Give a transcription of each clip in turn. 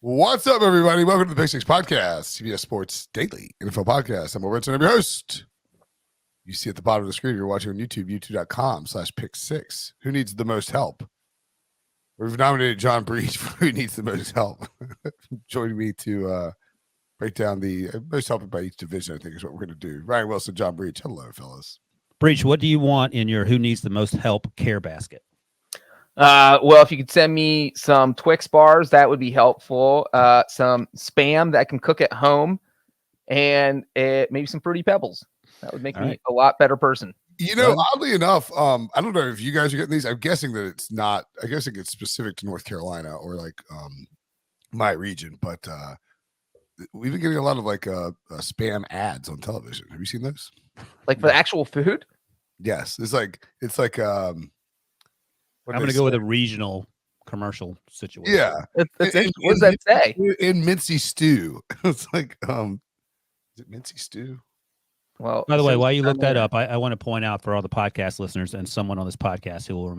What's up, everybody? Welcome to the Pick Six Podcast, CBS Sports Daily NFL Podcast. I'm Brinson, I'm your host. You see at the bottom of the screen, you're watching on YouTube, youtube.com/pick6. Who needs the most help? We've nominated John Breech for Who Needs the Most Help. Joining me to break down the most help by each division, I think is what we're going to do. Ryan Wilson, John Breech. Hello, fellas. Breech, what do you want in your Who Needs the Most Help care basket? Well, if you could send me some Twix bars, that would be helpful. Some Spam that I can cook at home, and maybe some Fruity Pebbles. That would make me a lot better person. You know, oddly enough, I don't know if you guys are getting these. I'm guessing that it's not. I guess it's specific to North Carolina or like my region, but we've been getting a lot of like Spam ads on television. Have you seen those? Like for the actual food? Yes, it's like I'm going to go with a regional commercial situation. Yeah. What does that say? In Mincy Stew. It's like, is it Mincy Stew? Well, by the way, while you look that up, I want to point out for all the podcast listeners and someone on this podcast who will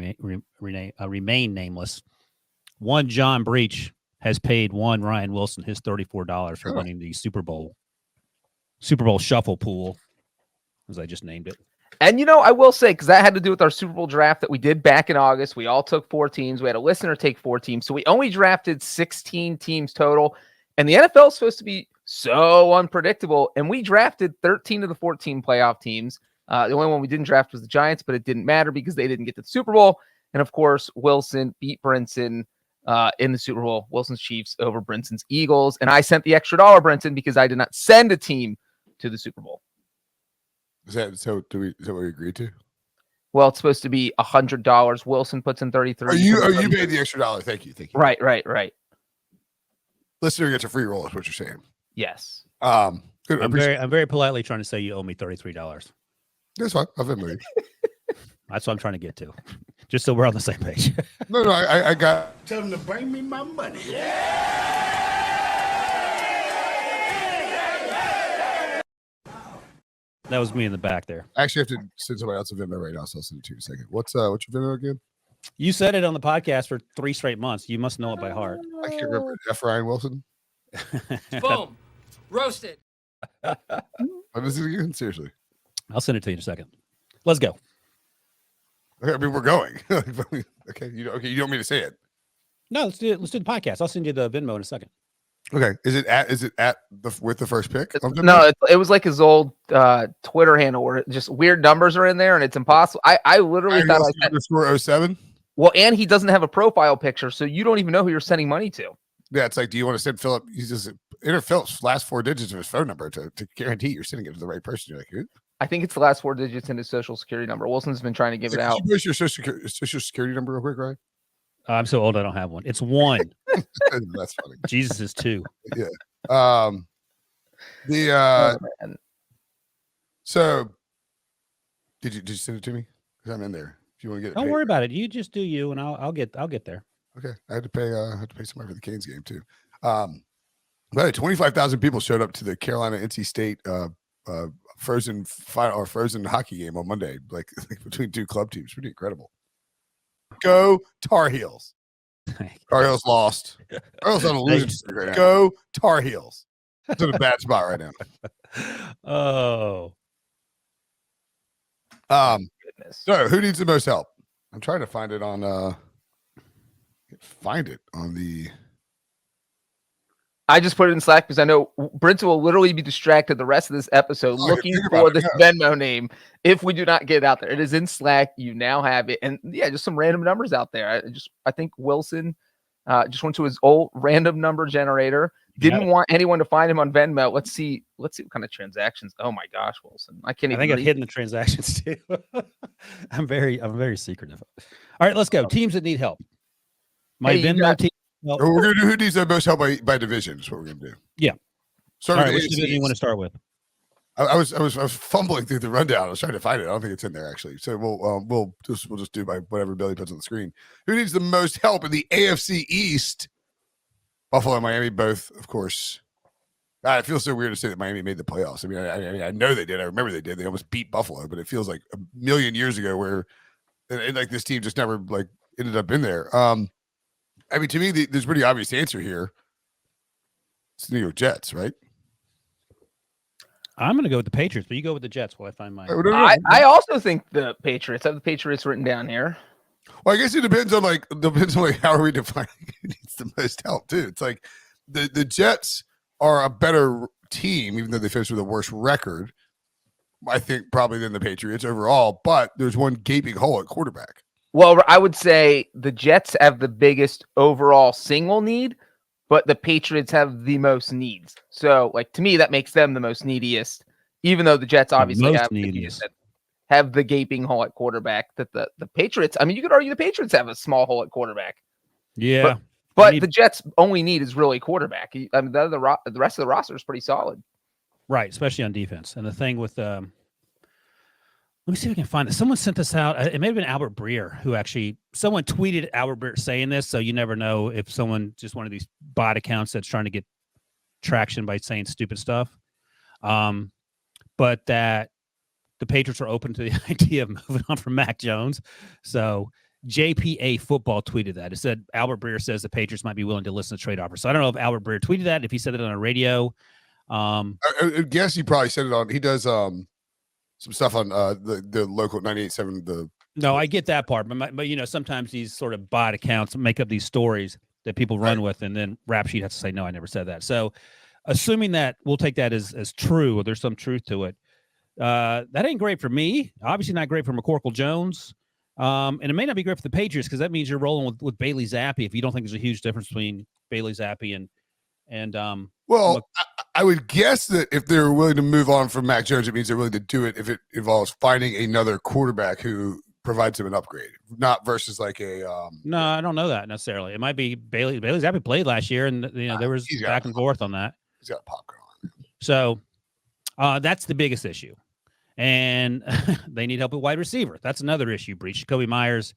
remain nameless, one John Breech has paid one Ryan Wilson his $34 for winning the Super Bowl Shuffle Pool, as I just named it. And, I will say, because that had to do with our Super Bowl draft that we did back in August. We all took 4 teams. We had a listener take 4 teams. So we only drafted 16 teams total. And the NFL is supposed to be so unpredictable. And we drafted 13 of the 14 playoff teams. The only one we didn't draft was the Giants, but it didn't matter because they didn't get to the Super Bowl. And, of course, Wilson beat Brinson in the Super Bowl. Wilson's Chiefs over Brinson's Eagles. And I sent the extra $1, Brinson, because I did not send a team to the Super Bowl. Is that what we agreed to? Well, it's supposed to be $100. Wilson puts in 33. You paid the extra $1. Thank you. Right. Listener gets a free roll, is what you're saying. Yes. I'm very politely trying to say you owe me $33. That's fine. I've been moving. That's what I'm trying to get to, just so we're on the same page. No, I got. Tell them to bring me my money. Yeah. That was me in the back there. Actually, I have to send somebody else a Venmo right now, so I'll send it to you in a second. What's your Venmo again? You said it on the podcast for 3 straight months. You must know it by heart. I can't remember. F. Ryan Wilson. Boom. Roasted. What is it again? Seriously. I'll send it to you in a second. Let's go. Okay, I mean, we're going. Okay. You don't want me to say it? No, let's do it. Let's do the podcast. I'll send you the Venmo in a second. Okay. Is it at with the first pick? No, it was like his old Twitter handle where just weird numbers are in there and it's impossible. I literally thought I said _07. Well, and he doesn't have a profile picture, so you don't even know who you're sending money to. Yeah, it's like, do you want to send Philip? He's just enter Philip's last 4 digits of his phone number to guarantee you're sending it to the right person. You're like, who? I think it's the last 4 digits in his social security number. Wilson's been trying to give it out. Can you post your social security number real quick, Ryan? I'm so old I don't have one. It's 1. That's funny. Jesus is 2. Yeah. So did you send it to me? Because I'm in there. If you want to get it, don't worry about it. You just do you, and I'll get there. Okay. I had to pay somebody for the Canes game too. But 25,000 people showed up to the Carolina NC State frozen hockey game on Monday, like between 2 club teams. Pretty incredible. Go Tar Heels. Tar Heels lost. Tar Heels on a losing streak right now. Go Tar Heels. It's in a bad spot right now. Oh. Goodness. So who needs the most help? I'm trying to find it on the. I just put it in Slack because I know Brinson will literally be distracted the rest of this episode looking for this Venmo name if we do not get it out there. It is in Slack. You now have it. And yeah, just some random numbers out there. I think Wilson just went to his old random number generator. Didn't want anyone to find him on Venmo. Let's see what kind of transactions. Oh my gosh, Wilson. I think I've hidden the transactions too. I'm very secretive. All right, let's go. Teams that need help. My Venmo team. Well, we're going to do who needs the most help by division. Is what we're going to do. Yeah. All right, which division you want to start with? I was fumbling through the rundown. I was trying to find it. I don't think it's in there actually. So we'll just do by whatever Billy puts on the screen. Who needs the most help in the AFC East? Buffalo and Miami both, of course. It feels so weird to say that Miami made the playoffs. I mean, I know they did. I remember they did. They almost beat Buffalo, but it feels like a million years ago where like this team just never like ended up in there. I mean, to me, there's a pretty obvious answer here. It's the New York Jets, right? I'm going to go with the Patriots, but you go with the Jets while I find mine. I also think the Patriots. I have the Patriots written down here. Well, I guess it depends on how are we defining who needs the most help too. It's like the Jets are a better team, even though they finished with a worse record, I think, probably than the Patriots overall. But there's one gaping hole at quarterback. Well, I would say the Jets have the biggest overall single need, but the Patriots have the most needs. So, like, to me, that makes them the most neediest, even though the Jets obviously have the gaping hole at quarterback. That the Patriots, I mean, you could argue the Patriots have a small hole at quarterback. Yeah. But the Jets' only need is really quarterback. I mean, the rest of the roster is pretty solid. Right, especially on defense. And the thing with let me see if I can find it. Someone sent this out. It may have been Albert Breer someone tweeted Albert Breer saying this. So you never know if someone, just one of these bot accounts that's trying to get traction by saying stupid stuff. But that the Patriots are open to the idea of moving on from Mac Jones. So JPA Football tweeted that. It said Albert Breer says the Patriots might be willing to listen to trade offers. So I don't know if Albert Breer tweeted that, if he said it on a radio. I guess he probably said it on. He does some stuff on the local 98.7. No, I get that part, but sometimes these sort of bot accounts make up these stories that people run with, and then Rap Sheet has to say, no, I never said that. So, assuming that we'll take that as true, or there's some truth to it, that ain't great for me. Obviously, not great for McCorkle Jones, and it may not be great for the Patriots because that means you're rolling with Bailey Zappi if you don't think there's a huge difference between Bailey Zappi and well, I would guess that if they're willing to move on from Mac Jones, it means they're willing to do it if it involves finding another quarterback who provides them an upgrade, not versus like a. No, I don't know that necessarily. It might be Bailey Zappi played last year, and there was back and forth on that. He's got popcorn on. So that's the biggest issue, and they need help with wide receiver. That's another issue. Breach. Kobe Myers,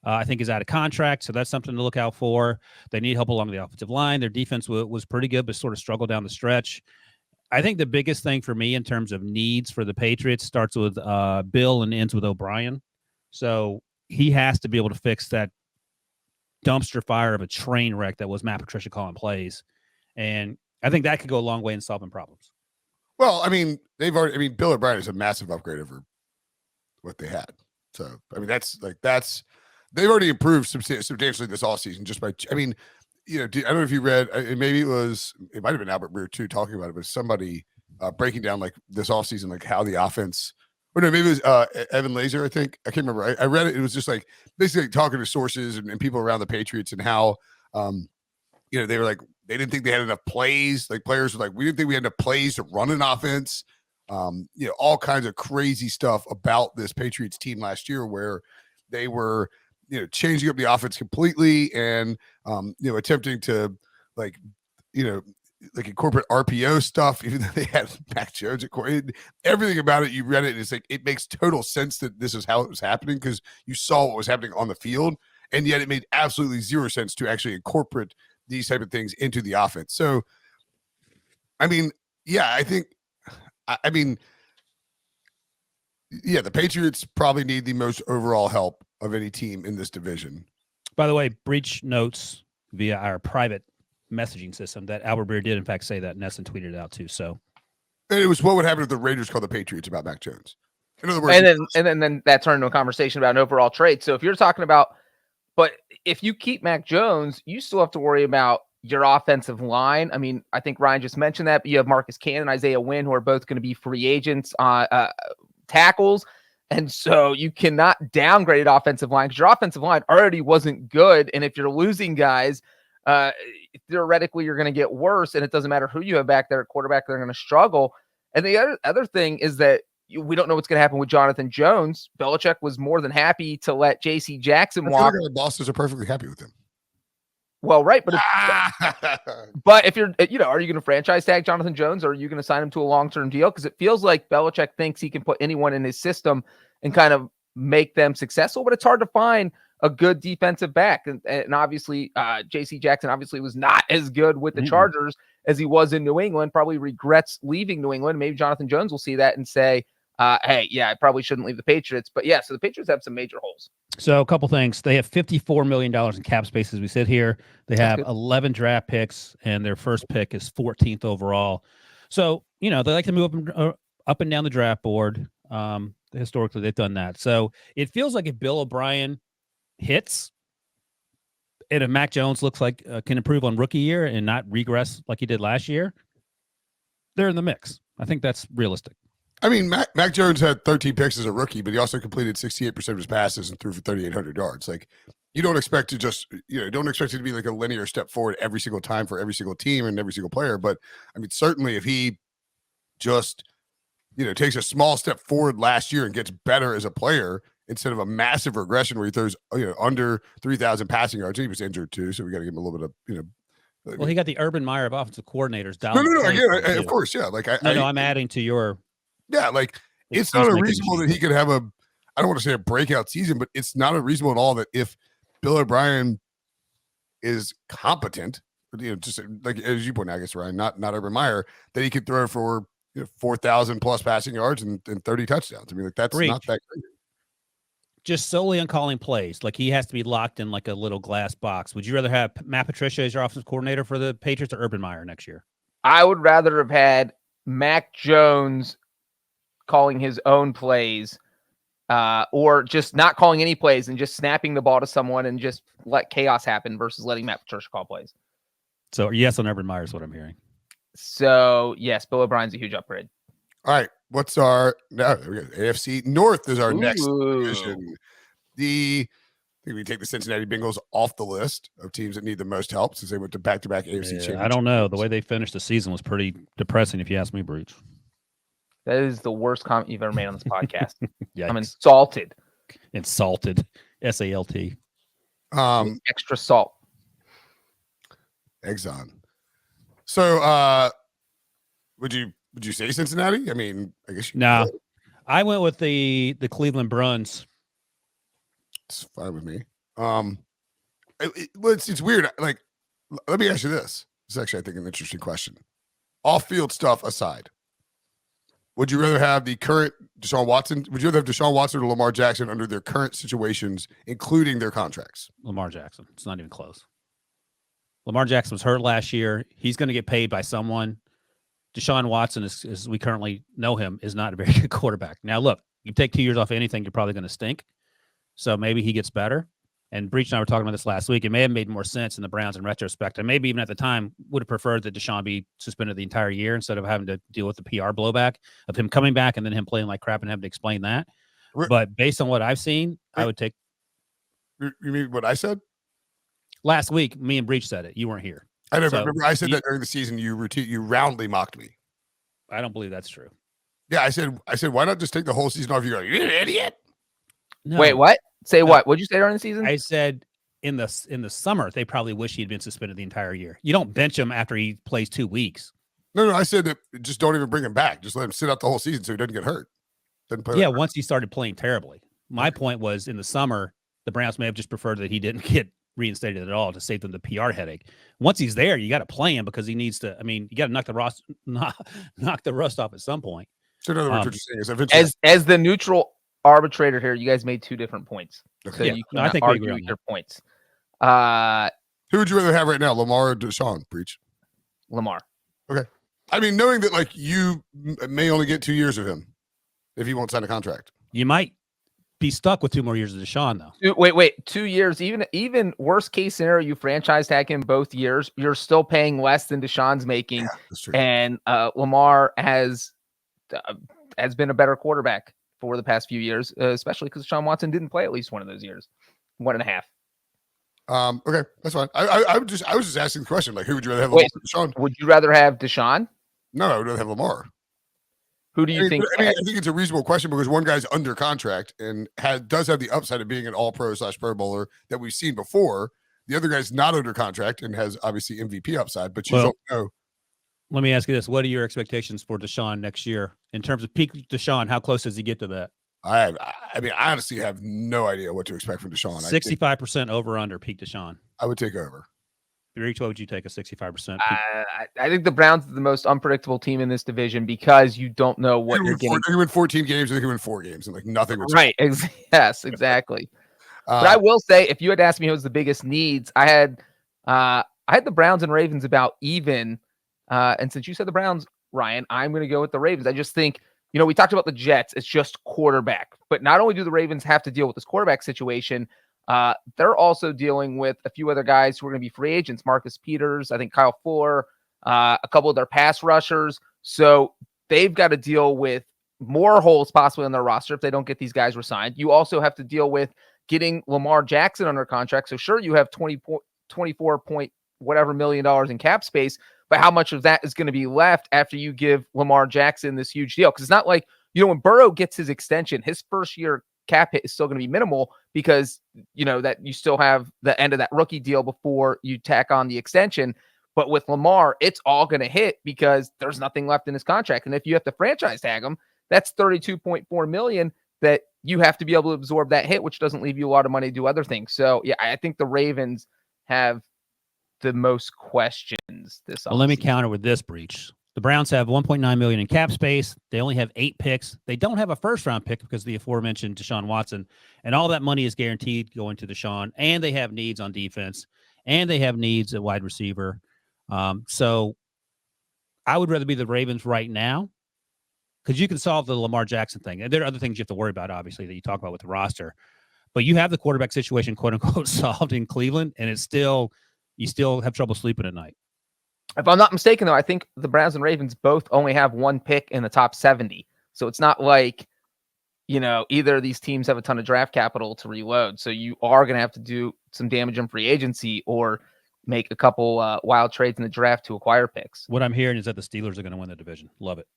I think, is out of contract, so that's something to look out for. They need help along the offensive line. Their defense was pretty good, but sort of struggled down the stretch. I think the biggest thing for me in terms of needs for the Patriots starts with Bill and ends with O'Brien. So he has to be able to fix that dumpster fire of a train wreck that was Matt Patricia calling plays. And I think that could go a long way in solving problems. Well, I mean, Bill O'Brien is a massive upgrade over what they had. So, I mean, they've already improved substantially this offseason just by, I mean, I don't know if you read, maybe it might have been Albert Breer too talking about it, but somebody breaking down like this offseason, like how the offense, or no, maybe it was Evan Laser, I think. I can't remember. I read it. It was just like basically talking to sources and people around the Patriots and how, they were like, they didn't think they had enough plays. Like players were like, we didn't think we had enough plays to run an offense. All kinds of crazy stuff about this Patriots team last year where they were, changing up the offense completely and, attempting to incorporate RPO stuff, even though they had Mac Jones at core. Everything about it, you read it, and it's like, it makes total sense that this is how it was happening because you saw what was happening on the field, and yet it made absolutely zero sense to actually incorporate these type of things into the offense. So, I mean, yeah, the Patriots probably need the most overall help of any team in this division. By the way, Breach notes via our private messaging system that Albert Breer did in fact say that. Nesson tweeted it out too. So, and it was what would happen if the Raiders called the Patriots about Mac Jones. In other words, and then that turned into a conversation about an overall trade. So if you're talking about, but if you keep Mac Jones, you still have to worry about your offensive line. I mean, I think Ryan just mentioned that, but you have Marcus Cannon, Isaiah Wynn, who are both going to be free agents on tackles. And so you cannot downgrade offensive line because your offensive line already wasn't good. And if you're losing guys, theoretically you're going to get worse. And it doesn't matter who you have back there at quarterback, they're going to struggle. And the other thing is that we don't know what's going to happen with Jonathan Jones. Belichick was more than happy to let J.C. Jackson walk. The bosses are perfectly happy with him. Well, right, but but if you're, are you going to franchise tag Jonathan Jones, or are you going to sign him to a long-term deal? Because it feels like Belichick thinks he can put anyone in his system and kind of make them successful, but it's hard to find a good defensive back. And obviously, J.C. Jackson obviously was not as good with the Chargers as he was in New England. Probably regrets leaving New England. Maybe Jonathan Jones will see that and say, Hey, yeah, I probably shouldn't leave the Patriots, but yeah, so the Patriots have some major holes. So a couple things. They have $54 million in cap space as we sit here. They have good. 11 draft picks, and their first pick is 14th overall. So, they like to move up and down the draft board. Historically, they've done that. So it feels like if Bill O'Brien hits, and if Mac Jones looks like can improve on rookie year and not regress like he did last year, they're in the mix. I think that's realistic. I mean, Mac Jones had 13 picks as a rookie, but he also completed 68% of his passes and threw for 3,800 yards. Like, you don't expect to just, don't expect it to be like a linear step forward every single time for every single team and every single player. But I mean, certainly if he just, takes a small step forward last year and gets better as a player instead of a massive regression where he throws, under 3,000 passing yards. He was injured too, so we got to give him a little bit of, Well, he got the Urban Meyer of offensive coordinators. No, again, of course, yeah. Like I'm adding to your. Yeah, like it's not unreasonable that he could have I don't want to say a breakout season, but it's not unreasonable at all that if Bill O'Brien is competent, just like as you point out, I guess, Ryan, not Urban Meyer, that he could throw for 4,000 plus passing yards and 30 touchdowns. I mean, like that's Breech. Not that great. Just solely on calling plays, like he has to be locked in like a little glass box. Would you rather have Matt Patricia as your offensive coordinator for the Patriots or Urban Meyer next year? I would rather have had Mac Jones calling his own plays, or just not calling any plays and just snapping the ball to someone and just let chaos happen versus letting Matt Patricia call plays. So yes on Urban Meyer is what I'm hearing. So yes, Bill O'Brien's a huge upgrade. All right, what's our AFC North is our next division. I think we take the Cincinnati Bengals off the list of teams that need the most help since they went to back-to-back AFC championships. I don't know. The way they finished the season was pretty depressing, if you ask me, Breech. That is the worst comment you've ever made on this podcast. Yikes. I'm insulted. Insulted. SALT. Extra salt. Exxon. So, would you say Cincinnati? I mean, I guess you. No, I went with the Cleveland Bruns. It's fine with me. It's weird. Like, let me ask you this. It's actually, I think, an interesting question. Off-field stuff aside, would you rather have the current Deshaun Watson? Would you rather have Deshaun Watson or Lamar Jackson under their current situations, including their contracts? Lamar Jackson. It's not even close. Lamar Jackson was hurt last year. He's going to get paid by someone. Deshaun Watson, as we currently know him, is not a very good quarterback. Now, look, you take 2 years off anything, you're probably going to stink. So maybe he gets better. And Breech and I were talking about this last week. It may have made more sense in the Browns in retrospect. And maybe even at the time would have preferred that Deshaun be suspended the entire year instead of having to deal with the PR blowback of him coming back and then him playing like crap and having to explain that. But based on what I've seen, I would take. You mean what I said? Last week, me and Breech said it. You weren't here. I know, but remember I said that during the season. You roundly mocked me. I don't believe that's true. Yeah, I said, why not just take the whole season off? You go, you're an idiot. No. Wait, what? Say what? What'd you say during the season? I said in the summer they probably wish he'd been suspended the entire year. You don't bench him after he plays 2 weeks. No, I said that just don't even bring him back. Just let him sit out the whole season so he doesn't get hurt. Once he started playing terribly. My point was in the summer the Browns may have just preferred that he didn't get reinstated at all to save them the PR headache. Once he's there, you got to play him because he needs to. I mean, you got to knock the rust off at some point. So in other words, what you're saying is as the neutral arbitrator here, you guys made 2 different points. Okay. So you can I think argue your points. Who would you rather have right now, Lamar or Deshaun? Breech? Lamar. Okay. I mean, knowing that like you may only get 2 years of him if he won't sign a contract. You might be stuck with 2 more years of Deshaun, though. Wait, 2 years. Even worst case scenario, you franchise tag him both years. You're still paying less than Deshaun's making, and Lamar has been a better quarterback for the past few years, especially because Deshaun Watson didn't play at least one of those years, 1.5. Okay, that's fine. I was just asking the question, like, who would you rather have? Wait, Deshaun? Would you rather have Deshaun? No, I would rather have Lamar. Who do you think? I think it's a reasonable question because one guy's under contract and does have the upside of being an All-Pro / Pro Bowler that we've seen before. The other guy's not under contract and has obviously MVP upside, but you don't know. Let me ask you this: what are your expectations for Deshaun next year in terms of peak Deshaun? How close does he get to that? I honestly have no idea what to expect from Deshaun. 65% over under peak Deshaun. I would take over. Breech, what would you take a 65%? I think the Browns are the most unpredictable team in this division because you don't know what you're getting. They can win 14 games, or they can win 4 games, and like nothing would Right. Yes, exactly. But I will say, if you had asked me who was the biggest needs, I had the Browns and Ravens about even. And since you said the Browns, Ryan, I'm going to go with the Ravens. I just think, we talked about the Jets. It's just quarterback. But not only do the Ravens have to deal with this quarterback situation, they're also dealing with a few other guys who are going to be free agents. Marcus Peters, I think Kyle Fuller, a couple of their pass rushers. So they've got to deal with more holes possibly on their roster if they don't get these guys resigned. You also have to deal with getting Lamar Jackson under contract. So sure, you have 24 point whatever $1 million in cap space, but how much of that is going to be left after you give Lamar Jackson this huge deal? Because it's not like, when Burrow gets his extension, his first year cap hit is still going to be minimal because, that you still have the end of that rookie deal before you tack on the extension. But with Lamar, it's all going to hit because there's nothing left in his contract. And if you have to franchise tag him, that's $32.4 million that you have to be able to absorb that hit, which doesn't leave you a lot of money to do other things. So, yeah, I think the Ravens have the most questions this offseason. Well, let me counter with this, Breech. The Browns have $1.9 million in cap space. They only have 8 picks. They don't have a first-round pick because of the aforementioned Deshaun Watson, and all that money is guaranteed going to Deshaun, and they have needs on defense, and they have needs at wide receiver. So I would rather be the Ravens right now because you can solve the Lamar Jackson thing. And there are other things you have to worry about, obviously, that you talk about with the roster. But you have the quarterback situation, quote-unquote, solved in Cleveland, and you still have trouble sleeping at night. If I'm not mistaken, though, I think the Browns and Ravens both only have 1 pick in the top 70. So it's not like, either of these teams have a ton of draft capital to reload. So you are going to have to do some damage in free agency or make a couple wild trades in the draft to acquire picks. What I'm hearing is that the Steelers are going to win the division. Love it.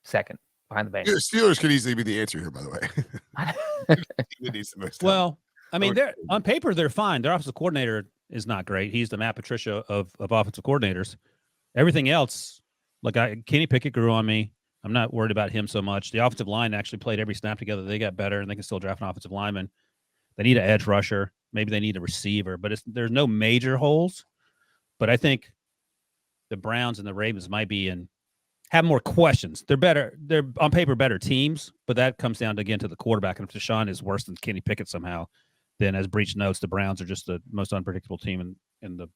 Second, behind the Bengals. Yeah, Steelers could easily be the answer here, by the way. It needs the most help. Well, I mean, they're on paper, they're fine. Their offensive coordinator is not great. He's the Matt Patricia of offensive coordinators. Everything else, Kenny Pickett grew on me. I'm not worried about him so much. The offensive line actually played every snap together. They got better, and they can still draft an offensive lineman. They need an edge rusher. Maybe they need a receiver, but there's no major holes. But I think the Browns and the Ravens might have more questions. They're better. They're on paper better teams, but that comes down again to the quarterback. And if Deshaun is worse than Kenny Pickett somehow, then as Breech notes, the Browns are just the most unpredictable team in the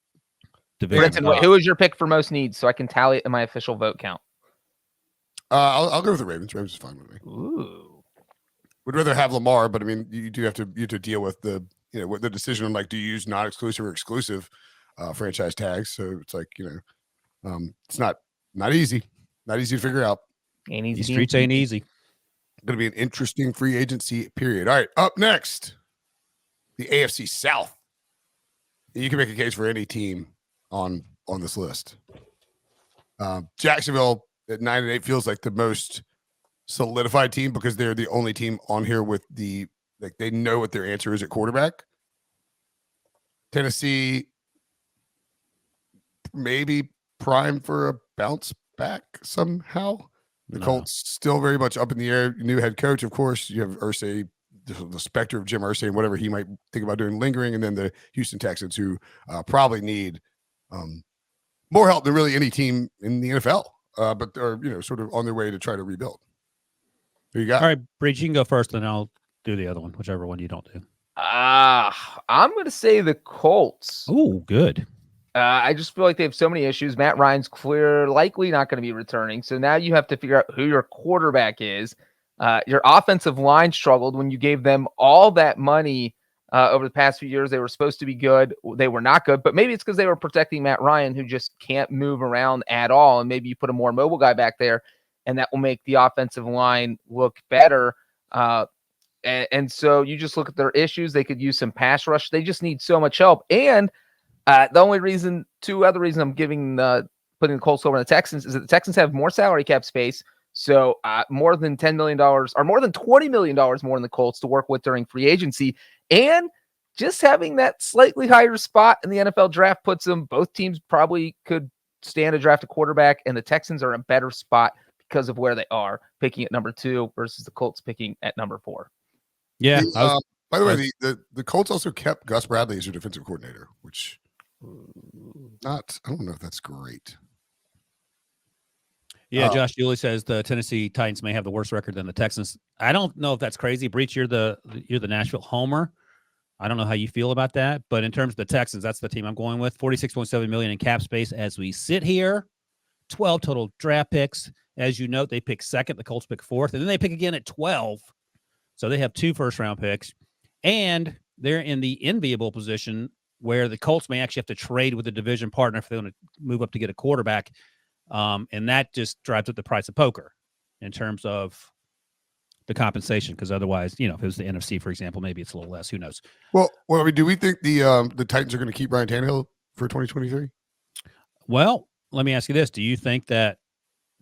division. Brinson, who is your pick for most needs so I can tally it in my official vote count? I'll go with the Ravens. Ravens is fine with me. Ooh. Would rather have Lamar, but I mean, you have to deal with the with the decision on do you use non-exclusive or exclusive franchise tags. So it's it's not easy, not easy to figure out. These streets ain't easy. Going to be an interesting free agency period. All right, up next, the AFC South. You can make a case for any team on this list. Jacksonville at 9-8 feels like the most solidified team because they're the only team on here with they know what their answer is at quarterback. Tennessee maybe prime for a bounce back somehow. The Colts still very much up in the air. New head coach, of course. You have Irsay, the specter of Jim Irsay and whatever he might think about doing lingering, and then the Houston Texans who probably need more help than really any team in the NFL, but they're sort of on their way to try to rebuild. Who you got? All right, Breech, you can go first, and I'll do the other one, whichever one you don't do. I'm going to say the Colts. Oh, good. I just feel like they have so many issues. Matt Ryan's likely not going to be returning. So now you have to figure out who your quarterback is. Your offensive line struggled when you gave them all that money over the past few years. They were supposed to be good. They were not good, but maybe it's because they were protecting Matt Ryan, who just can't move around at all. And maybe you put a more mobile guy back there, and that will make the offensive line look better. And so you just look at their issues. They could use some pass rush. They just need so much help. And two other reasons I'm putting the Colts over the Texans is that the Texans have more salary cap space. So more than $10 million or more than $20 million more than the Colts to work with during free agency. And just having that slightly higher spot in the NFL draft puts them, both teams probably could stand to draft a quarterback, and the Texans are in a better spot because of where they are, picking at number 2 versus the Colts picking at number 4. Yeah. By the way, the Colts also kept Gus Bradley as their defensive coordinator, which I don't know if that's great. Yeah, Josh Dooley says the Tennessee Titans may have the worse record than the Texans. I don't know if that's crazy. Breech, you're the Nashville homer. I don't know how you feel about that, but in terms of the Texans, that's the team I'm going with. $46.7 million in cap space as we sit here. 12 total draft picks. As you note, they pick second. The Colts pick fourth, and then they pick again at 12. So they have 2 first-round picks, and they're in the enviable position where the Colts may actually have to trade with a division partner if they want to move up to get a quarterback. And that just drives up the price of poker in terms of the compensation, because otherwise, if it was the NFC, for example, maybe it's a little less. Who knows? Well, I mean, do we think the Titans are going to keep Ryan Tannehill for 2023? Well, let me ask you this: do you think that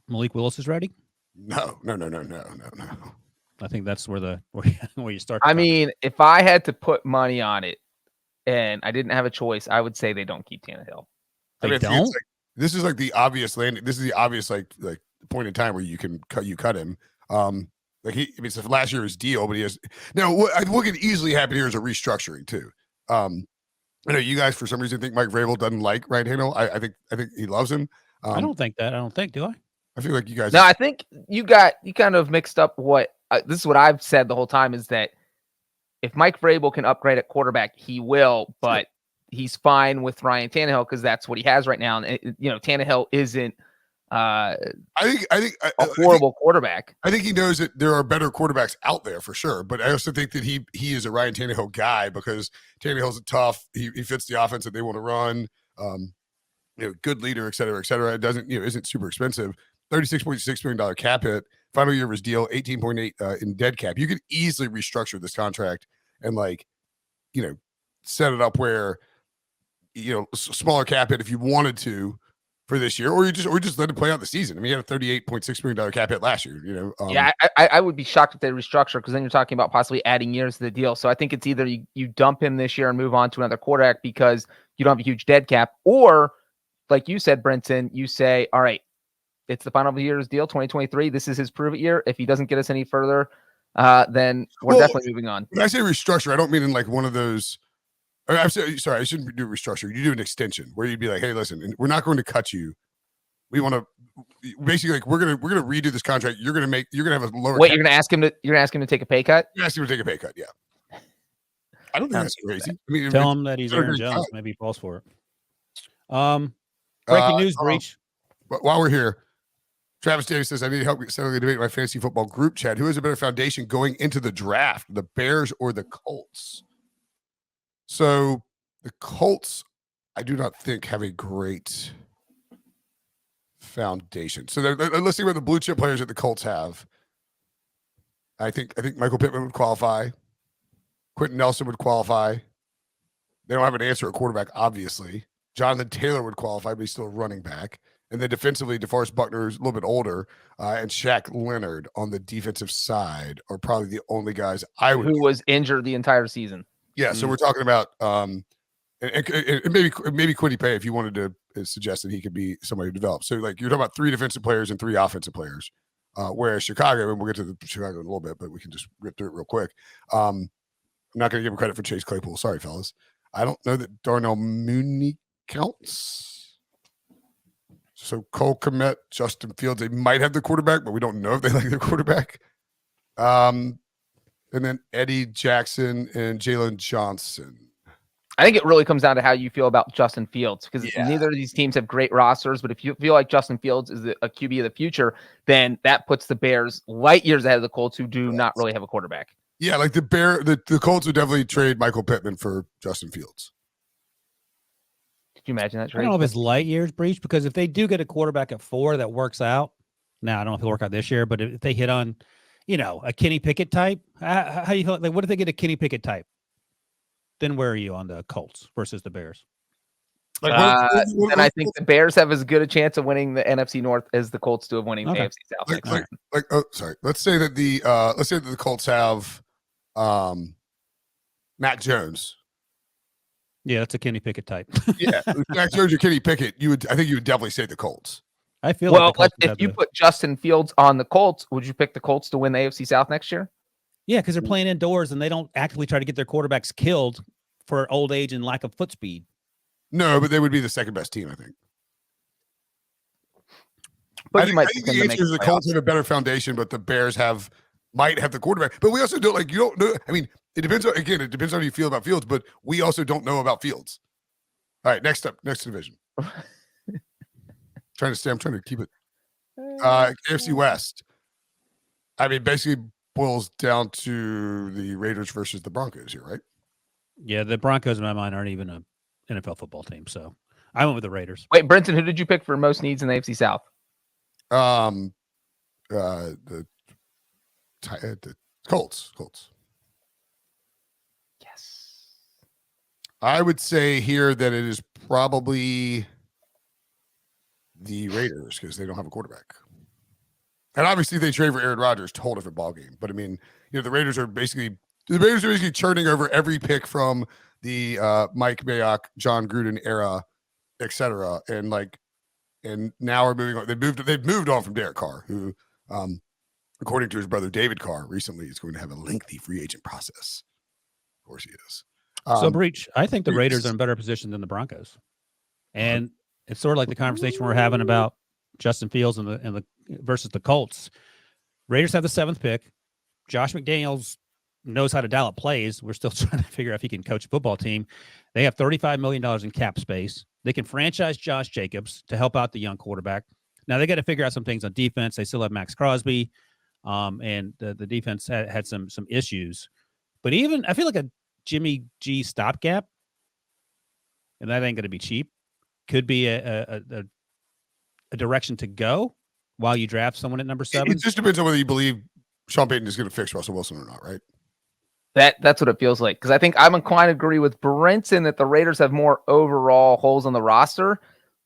Malik Willis is ready? No. I think that's where you start. I mean, if I had to put money on it, and I didn't have a choice, I would say they don't keep Tannehill. They don't. This is like the obvious landing. This is the obvious like point in time where you can cut him. It's last year's deal, but he has now. What could easily happen here is a restructuring too. I know you guys for some reason think Mike Vrabel doesn't like Ryan Tannehill. I think he loves him. I don't think that. I don't think. Do I? I feel like you guys. No, I think you kind of mixed up what this is what I've said the whole time is that if Mike Vrabel can upgrade at quarterback, he will, but he's fine with Ryan Tannehill because that's what he has right now. And Tannehill isn't I think a horrible quarterback. I think he knows that there are better quarterbacks out there for sure, but I also think that he is a Ryan Tannehill guy because Tannehill's tough. He fits the offense that they want to run. Good leader, et cetera, et cetera. It doesn't, isn't super expensive. $36.6 million cap hit. Final year of his deal, 18.8 in dead cap. You could easily restructure this contract and set it up where smaller cap hit if you wanted to for this year, or just let it play out the season. I mean, he had a $38.6 million cap hit last year. I would be shocked if they restructure because then you're talking about possibly adding years to the deal. So I think it's either you dump him this year and move on to another quarterback because you don't have a huge dead cap, or like you said, Brinson, you say, all right, it's the final year's deal, 2023. This is his prove it year. If he doesn't get us any further, then we're definitely moving on. When I say restructure, I don't mean in like one of those. I'm sorry, I shouldn't do restructure. You do an extension where you'd be like, hey, listen, we're not going to cut you. We want to basically we're gonna redo this contract. You're gonna have a lower. Wait, you're gonna ask him to take a pay cut? You're asking him to take a pay cut, yeah. I don't think that's crazy. I mean, tell him that he's Aaron Jones. Maybe he falls for it. Breaking news, Breech. But while we're here, Travis Davis says, I need help settling the debate in my fantasy football group chat. Who has a better foundation going into the draft, the Bears or the Colts? So the Colts, I do not think have a great foundation. So let's see what the blue chip players that the Colts have. I think Michael Pittman would qualify. Quentin Nelson would qualify. They don't have an answer at quarterback, obviously. Jonathan Taylor would qualify, but he's still a running back. And then defensively, DeForest Buckner is a little bit older, and Shaq Leonard on the defensive side are probably the only guys who was injured the entire season. Yeah, so we're talking about and maybe Kwity Paye if you wanted to suggest that he could be somebody who develops. So like you're talking about 3 defensive players and 3 offensive players, whereas Chicago, and we'll get to the Chicago in a little bit, but we can just rip through it real quick. I'm not going to give him credit for Chase Claypool. Sorry, fellas. I don't know that Darnell Mooney counts. So Cole Kmet, Justin Fields, they might have the quarterback, but we don't know if they like their quarterback. And then Eddie Jackson and Jalen Johnson. I think it really comes down to how you feel about Justin Fields because neither of these teams have great rosters. But if you feel like Justin Fields is a QB of the future, then that puts the Bears light years ahead of the Colts, who do not really have a quarterback. Yeah, like the Colts would definitely trade Michael Pittman for Justin Fields. Could you imagine that trade? I don't know if it's light years, Breech, because if they do get a quarterback at 4 that works out, now I don't know if it'll work out this year, but if they hit on, a Kenny Pickett type, how do you feel? Like, what if they get a Kenny Pickett type? Then where are you on the Colts versus the Bears? And I think the Bears have as good a chance of winning the NFC North as the Colts do of winning the AFC South. Let's say that the Colts have Mac Jones. Yeah, that's a Kenny Pickett type. Yeah, Mac Jones or Kenny Pickett, I think you would definitely say the Colts. I feel if you put Justin Fields on the Colts, would you pick the Colts to win the AFC South next year? Yeah, because they're playing indoors and they don't actively try to get their quarterbacks killed for old age and lack of foot speed. No, but they would be the second best team, I think. But I you might think pick them the to make answer is the the Colts playoffs. have a better foundation, but the Bears might have the quarterback. But we also don't you don't know. I mean, it depends on how you feel about Fields, but we also don't know about Fields. All right, next division. I'm trying to keep it. AFC West. I mean, basically boils down to the Raiders versus the Broncos here, right? Yeah, the Broncos in my mind aren't even an NFL football team, so I went with the Raiders. Wait, Brinson, who did you pick for most needs in the AFC South? The Colts. Yes. I would say here that it is probably the Raiders because they don't have a quarterback. And obviously they trade for Aaron Rodgers, a whole different ballgame. But I mean, the Raiders are basically churning over every pick from the Mike Mayock, John Gruden era, etc. And now we're moving on. They've moved on from Derek Carr, who according to his brother David Carr recently is going to have a lengthy free agent process. Of course he is. So Breech, I think the Raiders are in better position than the Broncos. And it's sort of like the conversation we're having about Justin Fields and the versus the Colts. Raiders have the 7th pick. Josh McDaniels knows how to dial up plays. We're still trying to figure out if he can coach a football team. They have $35 million in cap space. They can franchise Josh Jacobs to help out the young quarterback. Now they got to figure out some things on defense. They still have Max Crosby, and the defense had some issues. But even I feel like a Jimmy G stopgap, and that ain't going to be cheap, could be a direction to go while you draft someone at number 7. It just depends on whether you believe Sean Payton is going to fix Russell Wilson or not, right? That's what it feels like. Because I think I'm inclined to agree with Brinson that the Raiders have more overall holes on the roster.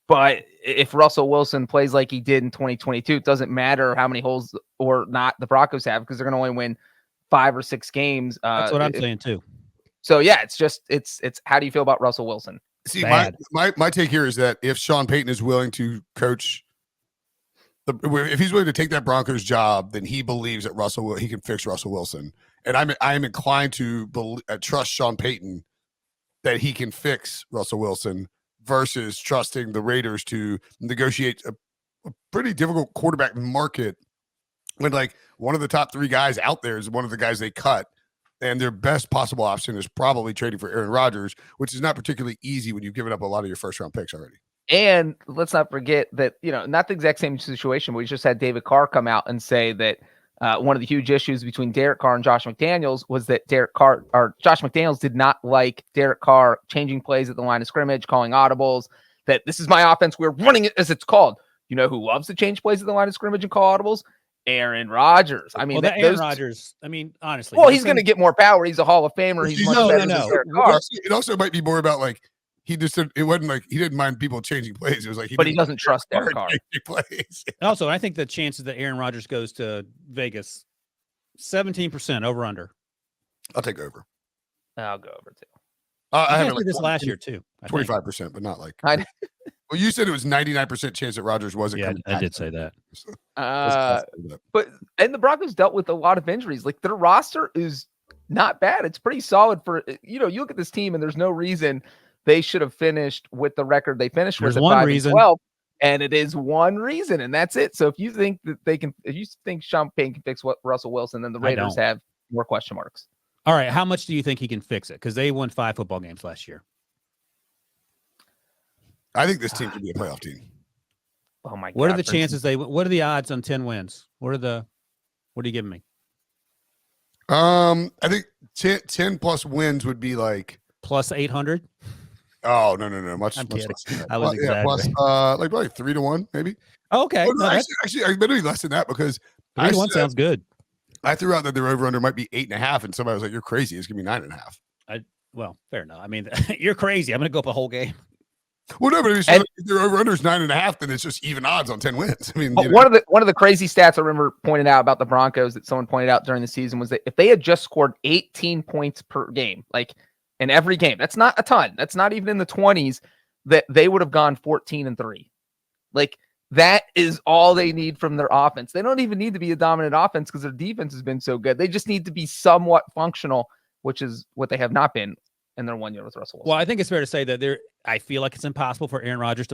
But if Russell Wilson plays like he did in 2022, it doesn't matter how many holes or not the Broncos have because they're going to only win 5 or 6 games. That's what I'm saying too. So yeah, it's how do you feel about Russell Wilson? See, my take here is that if Sean Payton is willing to coach, if he's willing to take that Broncos job, then he believes that he can fix Russell Wilson. And I'm inclined to trust Sean Payton that he can fix Russell Wilson versus trusting the Raiders to negotiate a pretty difficult quarterback market when one of the top 3 guys out there is one of the guys they cut. And their best possible option is probably trading for Aaron Rodgers, which is not particularly easy when you've given up a lot of your first-round picks already. And let's not forget that, not the exact same situation, but we just had David Carr come out and say that one of the huge issues between Derek Carr and Josh McDaniels was that Josh McDaniels did not like Derek Carr changing plays at the line of scrimmage, calling audibles, that this is my offense, we're running it as it's called. You know who loves to change plays at the line of scrimmage and call audibles? Aaron Rodgers. I mean, Aaron Rodgers. I mean, honestly. Well, he's going to get more power. He's a Hall of Famer. He's much better than Derek Carr. It also might be more about he wasn't he didn't mind people changing plays. It was but he doesn't trust Derek Carr. Plays. Also, I think the chances that Aaron Rodgers goes to Vegas, 17% over under. I'll take over. I'll go over too. I had this last year too. 25%, but not well, you said it was 99% chance that Rodgers wasn't coming back. I did say that. And the Broncos dealt with a lot of injuries. Like their roster is not bad. It's pretty solid for you look at this team and there's no reason they should have finished with the record they finished with. There's one reason. 12, and it is one reason, and that's it. So if you think that if you think Sean Payton can fix what Russell Wilson, then the Raiders have more question marks. All right, how much do you think he can fix it? Because they won 5 football games last year. I think this team could be a playoff team. Oh my God! What are the chances what are the odds on 10 wins? What are you giving me? I think 10 plus wins would be plus 800. Oh no, much I'm much kidding. less. I was exaggerating. Plus probably 3-1 maybe. Oh, okay. Oh, no, actually, I better be less than that because 3-1 sounds good. I threw out that their over under might be 8.5, and somebody was like, "You're crazy. It's gonna be 9.5." Well, fair enough. I mean, you're crazy. I'm gonna go up a whole game. Well, no, but if their over under is 9.5, then it's just even odds on 10 wins. I mean, one of the crazy stats I remember pointing out about the Broncos that someone pointed out during the season was that if they had just scored 18 points per game, in every game, that's not a ton. That's not even in the 20s. That they would have gone 14-3. That is all they need from their offense. They don't even need to be a dominant offense because their defense has been so good. They just need to be somewhat functional, which is what they have not been in their 1 year with Russell Wilson. Well, I think it's fair to say that I feel like it's impossible for Aaron Rodgers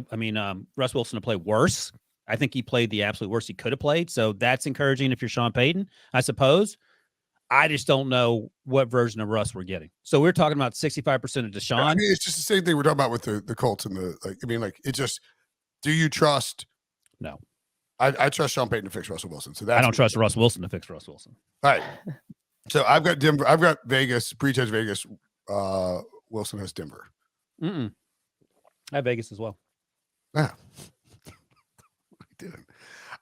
Russ Wilson to play worse. I think he played the absolute worst he could have played. So that's encouraging if you're Sean Payton, I suppose. I just don't know what version of Russ we're getting. So we're talking about 65% of Deshaun. I mean, it's just the same thing we're talking about with the Colts and it just, do you trust? No. I trust Sean Payton to fix Russell Wilson. So I don't trust Russ Wilson to fix Russ Wilson. All right. So I've got Denver. I've got Vegas. Breech has Vegas. Wilson has Denver. I have Vegas as well. Yeah. I didn't.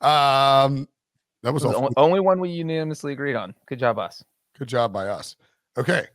That was the only one we unanimously agreed on. Good job, us. Good job by us. Okay.